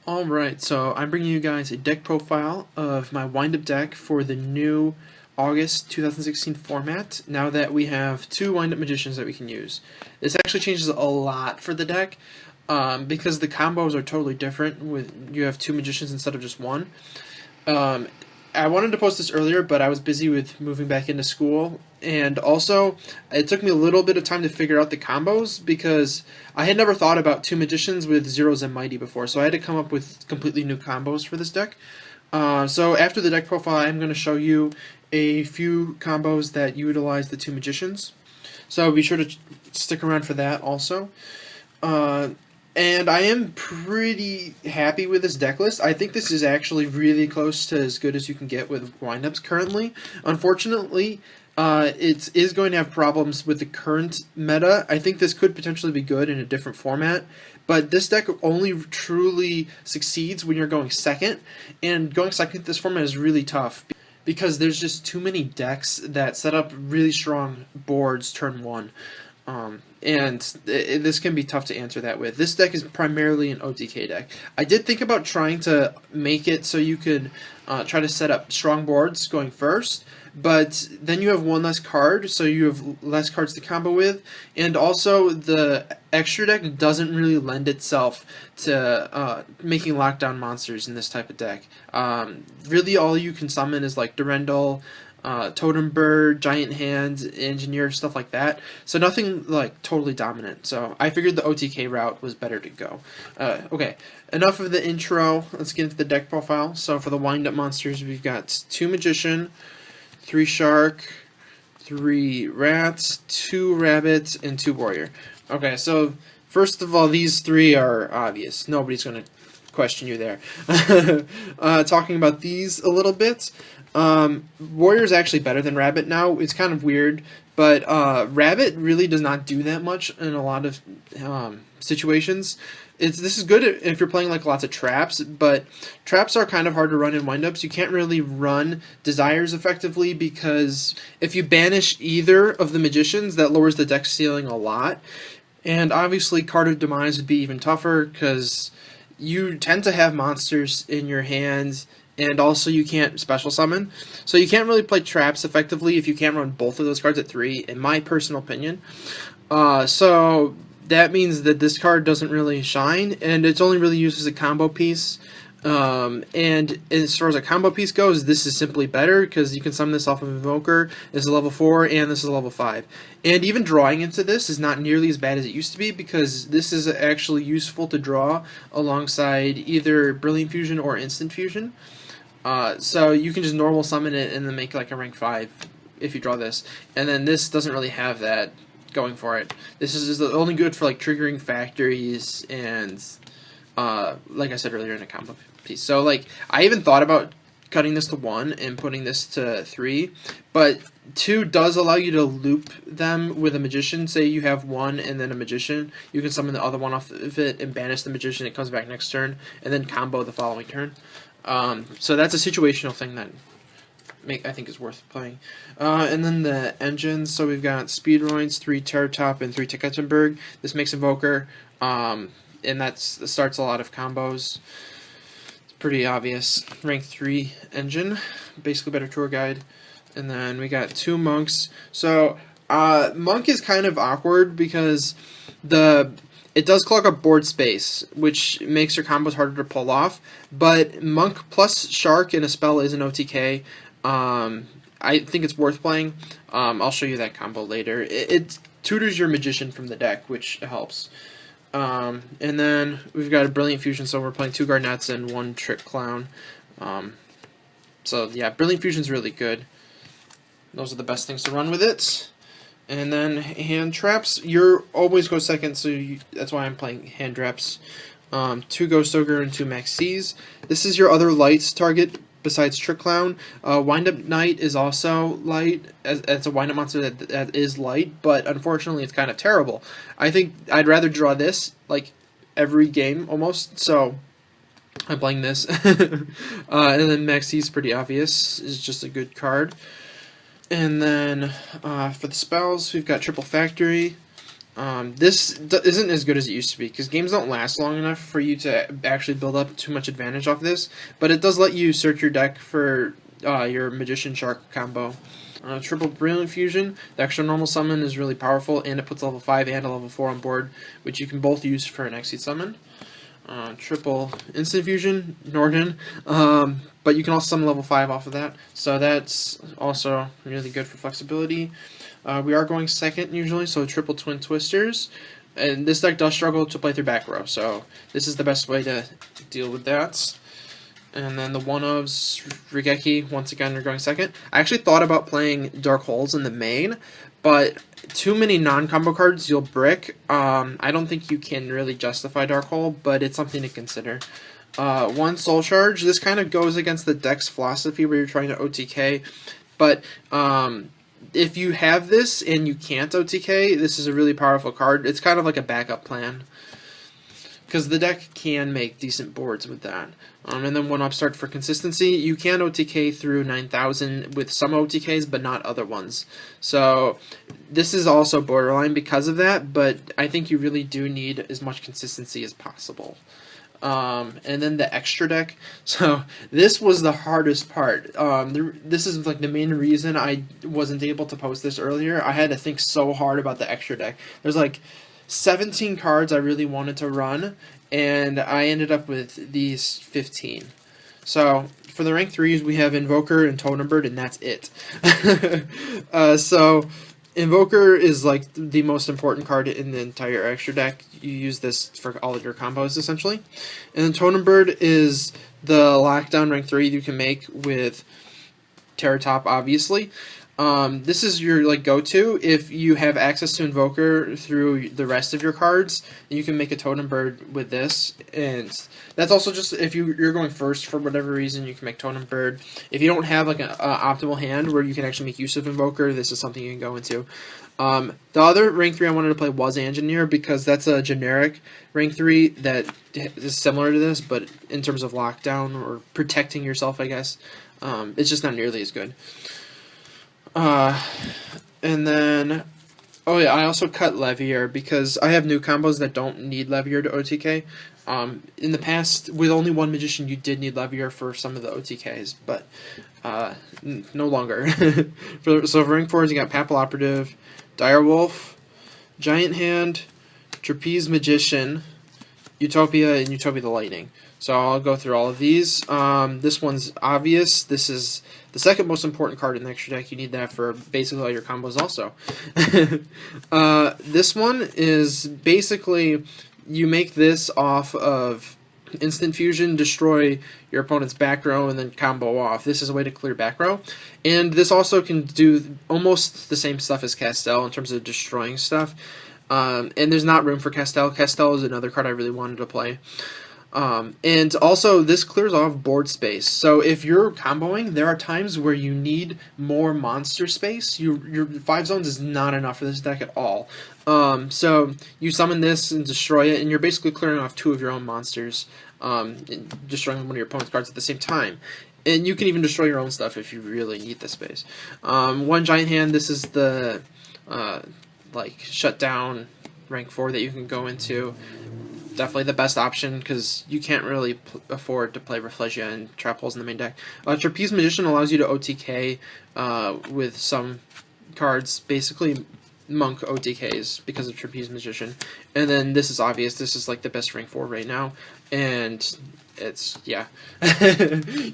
Alright, so I'm bringing you guys a deck profile of my wind-up deck for the new August 2016 format, now that we have two wind-up magicians that we can use. This actually changes a lot for the deck, because the combos are totally different. You have two magicians instead of just one. I wanted to post this earlier, but I was busy with moving back into school, and also it took me a little bit of time to figure out the combos because I had never thought about two magicians with zeros and mighty before, so I had to come up with completely new combos for this deck. So after the deck profile, I'm going to show you a few combos that utilize the two magicians, so be sure to stick around for that also. And I am pretty happy with this deck list. I think this is actually really close to as good as you can get with windups currently. Unfortunately, it is going to have problems with the current meta. I think this could potentially be good in a different format, but this deck only truly succeeds when you're going second, and going second in this format is really tough because there's just too many decks that set up really strong boards turn one. This can be tough to answer that with. This deck is primarily an OTK deck. I did think about trying to make it so you could try to set up strong boards going first, but then you have one less card, so you have less cards to combo with, and also the extra deck doesn't really lend itself to making lockdown monsters in this type of deck. Really all you can summon is like Durendal, Totem Bird, Giant Hand, Engineer, stuff like that. So nothing like totally dominant. So I figured the OTK route was better to go. Okay, enough of the intro. Let's get into the deck profile. So for the wind-up monsters, we've got 2 Magician, 3 Shark, 3 Rats, 2 Rabbits, and 2 Warrior. Okay, so first of all, these 3 are obvious. Nobody's going to question you there. Talking about these a little bit. Warrior is actually better than Rabbit now. It's kind of weird, but Rabbit really does not do that much in a lot of situations. This is good if you're playing like lots of traps, but traps are kind of hard to run in windups. You can't really run Desires effectively because if you banish either of the magicians, that lowers the deck ceiling a lot. And obviously Card of Demise would be even tougher because you tend to have monsters in your hand, and also you can't special summon. So you can't really play traps effectively if you can't run both of those cards at 3, in my personal opinion. So that means that this card doesn't really shine, and it's only really used as a combo piece. And as far as a combo piece goes, this is simply better because you can summon this off of Invoker. This is level 4 and this is level 5. And even drawing into this is not nearly as bad as it used to be because this is actually useful to draw alongside either Brilliant Fusion or Instant Fusion. So you can just normal summon it and then make like a rank 5 if you draw this. And then this doesn't really have that going for it. This is only good for like triggering factories and like I said earlier, in a combo piece. So like I even thought about cutting this to 1 and putting this to 3, but 2 does allow you to loop them with a Magician. Say you have 1 and then a Magician, you can summon the other one off of it and banish the Magician. It comes back next turn, and then combo the following turn. So that's a situational thing that I think is worth playing. And then the engines. So we've got Speedroids, 3 Terror Top, and 3 Tekkenberg. This makes Invoker. And that starts a lot of combos. It's pretty obvious. Rank 3 engine, basically better tour guide. And then we got 2 monks. So monk is kind of awkward because it does clog up board space, which makes your combos harder to pull off. But monk plus shark in a spell is an OTK. I think it's worth playing. I'll show you that combo later. It tutors your magician from the deck, which helps. And then we've got a Brilliant Fusion, so we're playing 2 Garnets and 1 Trick Clown. So yeah, Brilliant Fusion's really good. Those are the best things to run with it. And then hand traps, you always go second, so that's why I'm playing hand traps. 2 Ghost Ogre and 2 Max C's. This is your other lights target besides Trick Clown. Wind-Up Knight is also light. It's a wind-up monster that is light, but unfortunately it's kind of terrible. I think I'd rather draw this like every game almost, so I'm playing this. And then Max C's pretty obvious. It's just a good card. And then for the spells, we've got Triple Factory, Isn't as good as it used to be because games don't last long enough for you to actually build up too much advantage off this. But it does let you search your deck for your Magician Shark combo. Triple Brilliant Fusion, the extra normal summon is really powerful, and it puts level 5 and a level 4 on board, which you can both use for an Exceed summon. Triple Instant Fusion, Norden, but you can also summon level 5 off of that, so that's also really good for flexibility. We are going second usually, so Triple Twin Twisters, and this deck does struggle to play through back row, so this is the best way to deal with that. And then the one-ofs, Rigeki, once again, are going second. I actually thought about playing Dark Holes in the main, but too many non-combo cards, you'll brick. I don't think you can really justify Dark Hole, but it's something to consider. One Soul Charge, this kind of goes against the deck's philosophy where you're trying to OTK, but if you have this and you can't OTK, this is a really powerful card. It's kind of like a backup plan, because the deck can make decent boards with that. And then one upstart for consistency, you can OTK through 9,000 with some OTKs, but not other ones. So this is also borderline because of that, but I think you really do need as much consistency as possible. And then the extra deck. So this was the hardest part. This is like the main reason I wasn't able to post this earlier. I had to think so hard about the extra deck. There's like 17 cards I really wanted to run, and I ended up with these 15. So for the rank 3s, we have Invoker and Totem Bird, and that's it. So Invoker is like the most important card in the entire extra deck. You use this for all of your combos, essentially. And then Totem Bird is the lockdown rank 3 you can make with Terra Top, obviously. This is your like go-to if you have access to Invoker through the rest of your cards. You can make a Totem Bird with this, and that's also just if you're going first for whatever reason, you can make Totem Bird. If you don't have like an optimal hand where you can actually make use of Invoker, this is something you can go into. The other rank 3 I wanted to play was Engineer because that's a generic rank 3 that is similar to this, but in terms of lockdown or protecting yourself, I guess, it's just not nearly as good. And then, oh yeah, I also cut Levier because I have new combos that don't need Levier to OTK. In the past, with only one Magician, you did need Levier for some of the OTKs, but no longer. So for rank 4s, you got Papal Operative, Direwolf, Giant Hand, Trapeze Magician, Utopia, and Utopia the Lightning. So I'll go through all of these. This one's obvious. This is the second most important card in the extra deck. You need that for basically all your combos also. This one is basically, you make this off of Instant Fusion, destroy your opponent's back row, and then combo off. This is a way to clear back row. And this also can do almost the same stuff as Castel in terms of destroying stuff. And there's not room for Castel. Castel is another card I really wanted to play. And also, this clears off board space. So if you're comboing, there are times where you need more monster space. Your 5 zones is not enough for this deck at all. So you summon this and destroy it, and you're basically clearing off 2 of your own monsters, destroying one of your opponent's cards at the same time. And you can even destroy your own stuff if you really need the space. One Giant Hand, this is the like shutdown rank 4 that you can go into. Definitely the best option because you can't really afford to play Rafflesia and Trap Holes in the main deck. Trapeze Magician allows you to OTK with some cards, basically Monk OTKs because of Trapeze Magician. And then this is obvious, this is like the best rank 4 right now, and it's, yeah.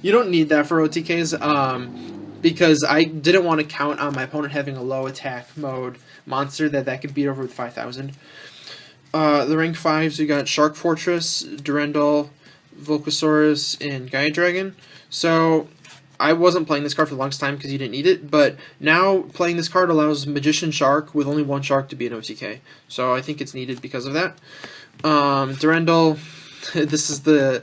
You don't need that for OTKs because I didn't want to count on my opponent having a low attack mode monster that could beat over with 5,000. The rank 5s, you got Shark Fortress, Durandal, Volcasaurus, and Gaia Dragon. So I wasn't playing this card for the longest time because you didn't need it, but now playing this card allows Magician Shark with only one Shark to be an OTK. So I think it's needed because of that. Durandal, this is the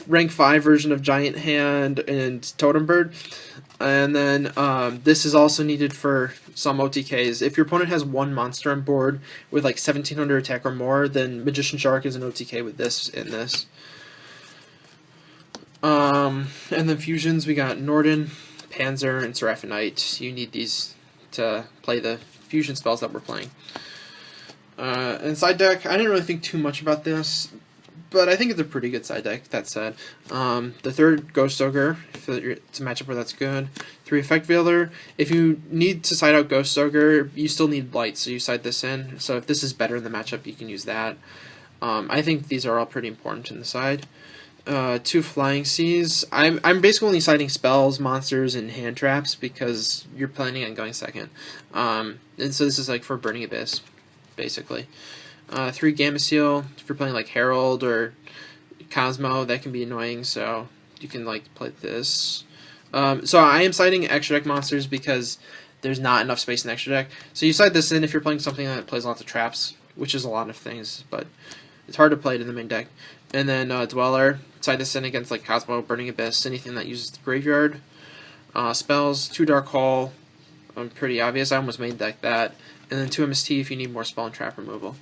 rank 5 version of Giant Hand and Totem Bird. And then this is also needed for some OTKs. If your opponent has one monster on board with like 1700 attack or more, then Magician Shark is an OTK with this and this. And then fusions, we got Norden, Panzer, and Seraphonite. You need these to play the fusion spells that we're playing. And side deck, I didn't really think too much about this, but I think it's a pretty good side deck, that said. The third Ghost Ogre, it's a matchup where that's good. 3 Effect Veiler. If you need to side out Ghost Ogre, you still need Blight, so you side this in. So if this is better in the matchup, you can use that. I think these are all pretty important in the side. 2 Flying Seas. I'm basically only siding spells, monsters, and hand traps because you're planning on going second. And so this is like for Burning Abyss, basically. 3 Gamma Seal. If you're playing like Herald or Cosmo, that can be annoying, so you can like play this. So I am siding extra deck monsters because there's not enough space in extra deck. So you side this in if you're playing something that plays lots of traps, which is a lot of things, but it's hard to play it in the main deck. And then Dweller, side this in against like Cosmo, Burning Abyss, anything that uses the graveyard. Spells, 2 Dark Hole, pretty obvious. I almost made deck that. And then 2 MST if you need more spell and trap removal.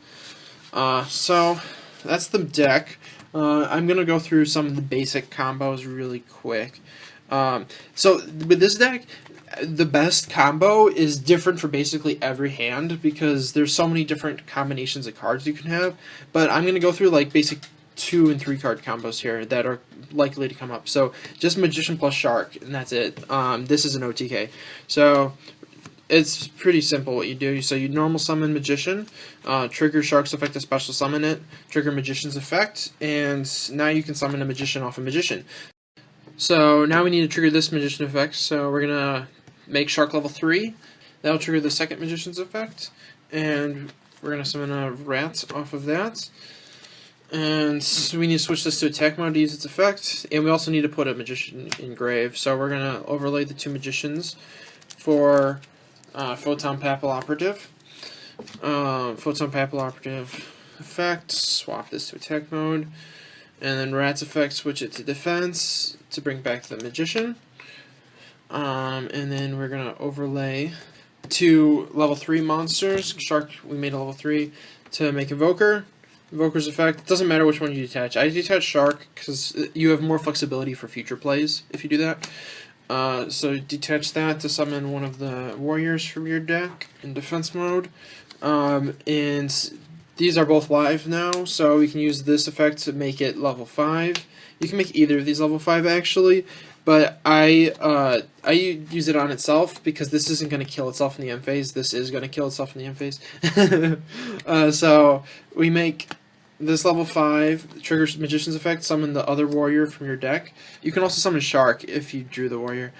So that's the deck. I'm going to go through some of the basic combos really quick. So with this deck, the best combo is different for basically every hand because there's so many different combinations of cards you can have. But I'm going to go through like basic 2 and 3 card combos here that are likely to come up. So just Magician plus Shark, and that's it. This is an OTK. So it's pretty simple what you do. So you normal summon Magician, trigger Shark's effect to special summon it, trigger Magician's effect, and now you can summon a Magician off a Magician. So now we need to trigger this Magician effect, so we're going to make Shark level 3. That'll trigger the second Magician's effect, and we're going to summon a Rat off of that. And so we need to switch this to attack mode to use its effect, and we also need to put a Magician in grave. So we're going to overlay the 2 Magicians for Photon Papal Operative. Photon Papal Operative effect, swap this to attack mode. And then Rat's effect, switch it to defense to bring back the Magician. And then we're going to overlay 2 level 3 monsters. Shark, we made a level 3 to make Invoker. Invoker's effect, doesn't matter which one you detach. I detach Shark because you have more flexibility for future plays if you do that. So detach that to summon one of the warriors from your deck in defense mode. And these are both live now, so we can use this effect to make it level 5. You can make either of these level 5 actually, but I use it on itself because this isn't going to kill itself in the end phase. This is going to kill itself in the end phase. So we make this level 5, triggers Magician's effect, summon the other warrior from your deck. You can also summon Shark if you drew the warrior.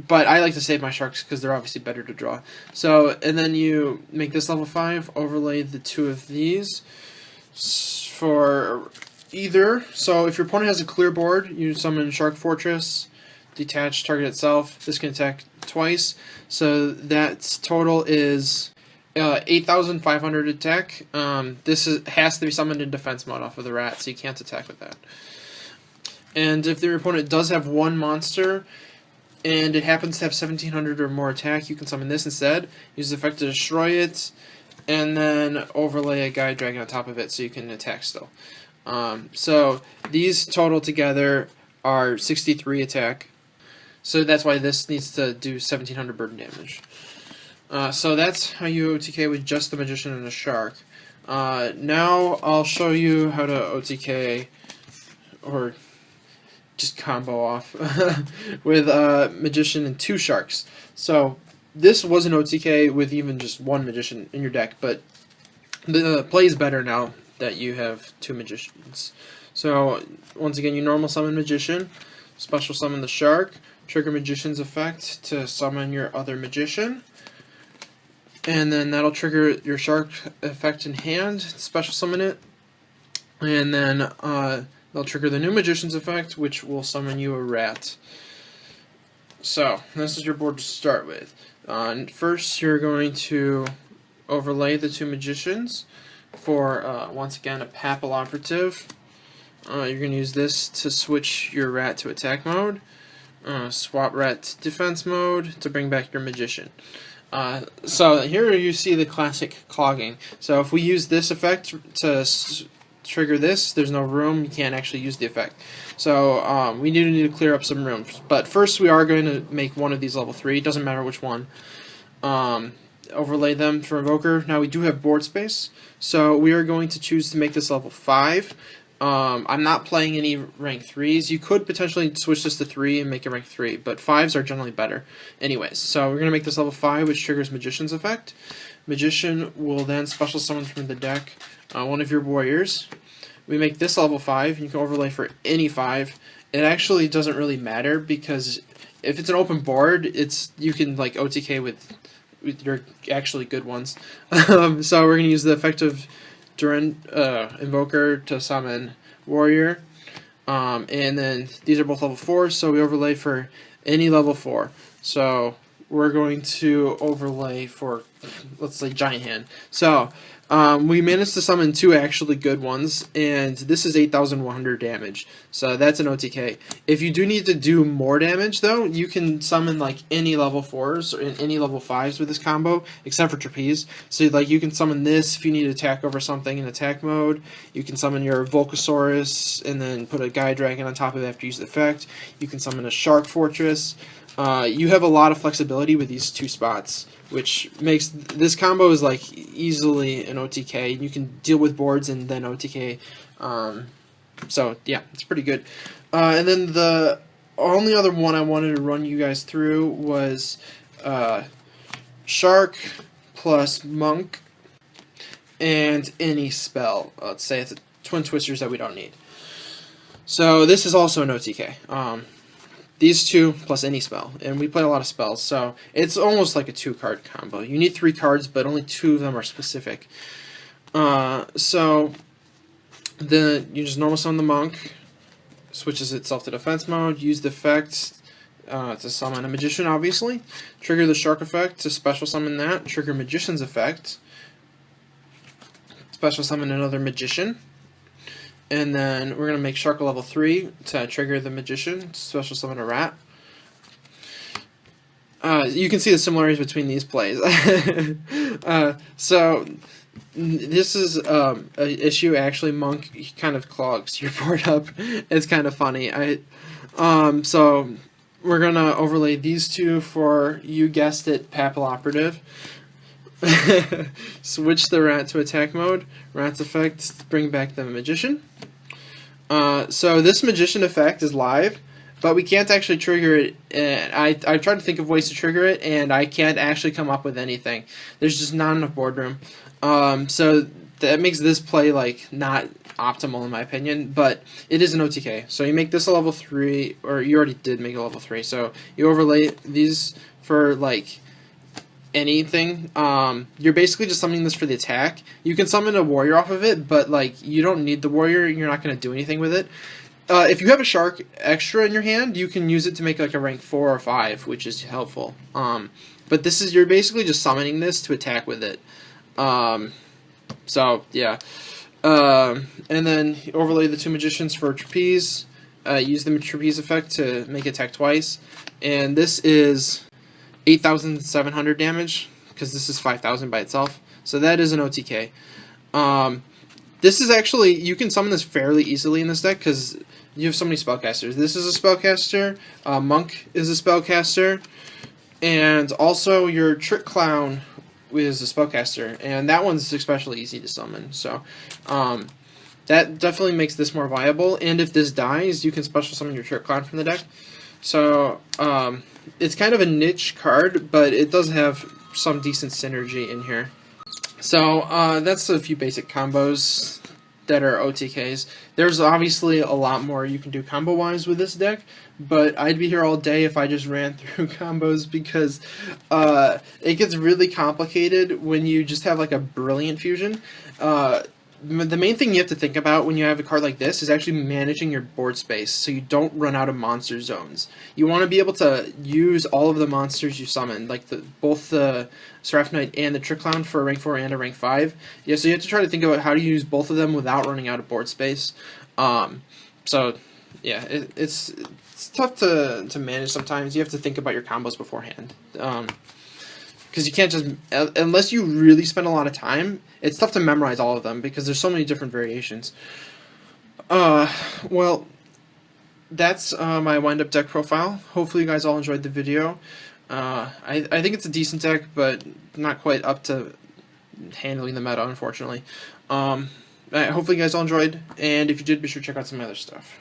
But I like to save my Sharks because they're obviously better to draw. So, and then you make this level 5, overlay the 2 of these for either. So if your opponent has a clear board, you summon Shark Fortress, detach target itself. This can attack twice. So that total is 8,500 attack. Has to be summoned in defense mode off of the Rat, so you can't attack with that. And if your opponent does have 1 monster, and it happens to have 1,700 or more attack, you can summon this instead. Use the effect to destroy it, and then overlay a Guide Dragon on top of it so you can attack still. So these total together are 63 attack. So that's why this needs to do 1,700 burden damage. So that's how you OTK with just the Magician and a Shark. Now I'll show you how to OTK, or just combo off with Magician and 2 Sharks. So this was an OTK with even just 1 Magician in your deck, but the play is better now that you have 2 Magicians. So once again, you normal summon Magician, special summon the Shark, trigger Magician's effect to summon your other Magician, and then that'll trigger your Shark effect in hand, special summon it, and then they'll trigger the new Magician's effect, which will summon you a Rat. So, this is your board to start with. First, you're going to overlay the 2 Magicians for, once again, a Papal Operative. You're going to use this to switch your Rat to attack mode. Swap Rat to defense mode to bring back your Magician. So, here you see the classic clogging. So, if we use this effect to trigger this, there's no room, you can't actually use the effect. So we need to clear up some rooms. But first we are going to make one of these level 3, doesn't matter which one. And overlay them for Invoker. Now we do have board space, so we are going to choose to make this level 5. I'm not playing any rank 3s. You could potentially switch this to 3 and make it rank 3, but 5s are generally better. Anyways, so we're going to make this level 5, which triggers Magician's effect. Magician will then special summon from the deck one of your warriors. We make this level 5, and you can overlay for any 5. It actually doesn't really matter, because if it's an open board, you can like OTK with your actually good ones. So we're going to use the effect of Invoker to summon Warrior, and then these are both level 4, so we overlay for any level 4. So we're going to overlay for, let's say, Giant Hand. So we managed to summon 2 actually good ones, and this is 8,100 damage. So that's an OTK. If you do need to do more damage, though, you can summon like any level 4s or any level 5s with this combo, except for Trapeze. So like you can summon this if you need to attack over something in attack mode. You can summon your Volcasaurus and then put a Guy Dragon on top of it after you use the effect. You can summon a Shark Fortress. You have a lot of flexibility with these 2 spots, which makes this combo is like easily an OTK. You can deal with boards and then OTK. So yeah, it's pretty good. And then the only other one I wanted to run you guys through was Shark plus Monk and any spell. Let's say it's a Twin Twisters that we don't need. So this is also an OTK. These 2 plus any spell, and we play a lot of spells, so it's almost like a 2-card combo. You need 3 cards, but only 2 of them are specific. So you just normal summon the Monk, switches itself to defense mode, use the effect to summon a Magician, obviously, trigger the Shark effect to special summon that, trigger Magician's effect, special summon another Magician. And then we're going to make Shark a level 3 to trigger the Magician, special summon a Rat. You can see the similarities between these plays. So this is an issue, actually. Monk kind of clogs your board up. It's kind of funny. So we're going to overlay these 2 for, you guessed it, Papilloperative. Switch the Rat to attack mode. Rat's effect, bring back the Magician. So this Magician effect is live, but we can't actually trigger it. I tried to think of ways to trigger it, and I can't actually come up with anything. There's just not enough board room. So that makes this play like not optimal in my opinion, but it is an OTK. So you make this a level 3, or you already did make a level 3. So you overlay these for like anything. You're basically just summoning this for the attack. You can summon a warrior off of it, but like you don't need the warrior. You're not going to do anything with it. If you have a Shark extra in your hand, you can use it to make like a rank 4 or 5, which is helpful. But you're basically just summoning this to attack with it. So yeah. And then overlay the 2 Magicians for Trapeze. Use the Trapeze effect to make it attack twice. And this is 8,700 damage, because this is 5,000 by itself. So that is an OTK. This is actually, you can summon this fairly easily in this deck, because you have so many spellcasters. This is a spellcaster, Monk is a spellcaster, and also your Trick Clown is a spellcaster, and that one's especially easy to summon. So that definitely makes this more viable, and if this dies, you can special summon your Trick Clown from the deck. So it's kind of a niche card, but it does have some decent synergy in here. So that's a few basic combos that are OTKs. There's obviously a lot more you can do combo-wise with this deck, but I'd be here all day if I just ran through combos, because it gets really complicated when you just have like a brilliant fusion. The main thing you have to think about when you have a card like this is actually managing your board space so you don't run out of monster zones. You want to be able to use all of the monsters you summon, like both the Seraph Knight and the Trick Clown for a rank 4 and a rank 5. Yeah, so you have to try to think about how to use both of them without running out of board space. So yeah, it's tough to manage sometimes. You have to think about your combos beforehand. Because you can't just, unless you really spend a lot of time, it's tough to memorize all of them because there's so many different variations. Well, that's my wind-up deck profile. Hopefully you guys all enjoyed the video. I think it's a decent deck, but not quite up to handling the meta, unfortunately. Hopefully you guys all enjoyed, and if you did, be sure to check out some other stuff.